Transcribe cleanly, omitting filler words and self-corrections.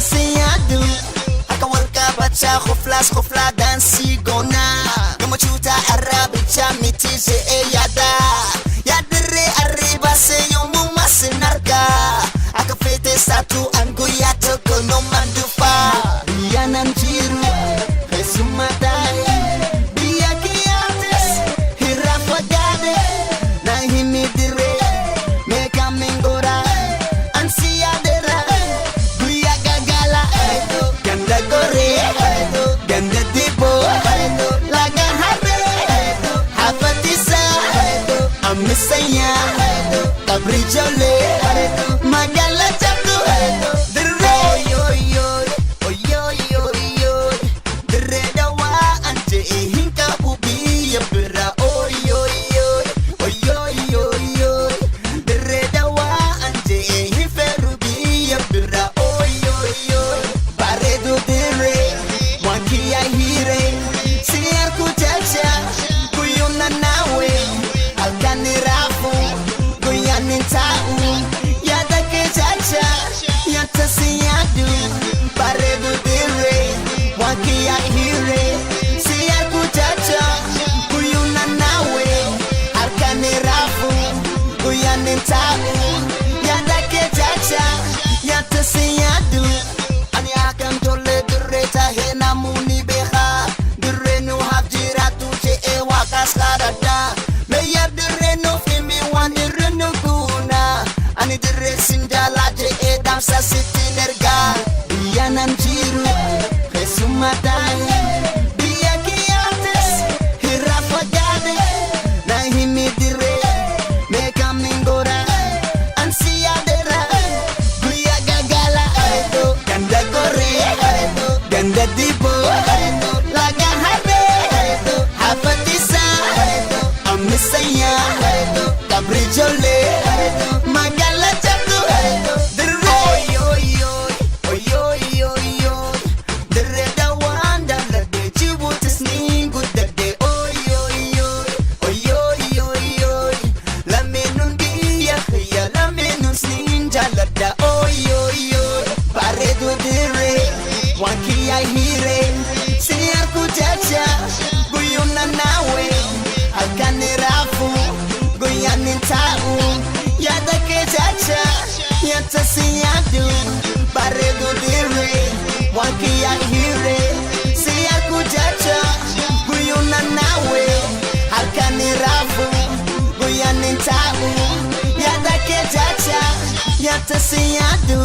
siyadu haka warka bacha khufla dan sigona gama chuta arabi chamiti se yada ya dire arriba se yomu masinarka aka fete satu angu ya toko no mandufa yanan jiru hesumatai biya kiates hirafagade na himidire meka mengora ansia dera biya gagala ganda gore ganda tipo laga habe hafatisa amisaya kabrijole magala chatu sa sitinerga yanan jiru hesumatai biya kiates hirafagade na himidire meka mingora ansia dera biya gagala ganda gore ganda dibo laga habe hafatisa amisaya kabrijole magala chatu Wakia hire siarku jaja guyuna nawe hakane rafu guyanin tau yada ke jaja yata siyadu paredu dire wakia hire siarku jaja guyuna nawe hakane rafu guyanin tau yada ke jaja yata siyadu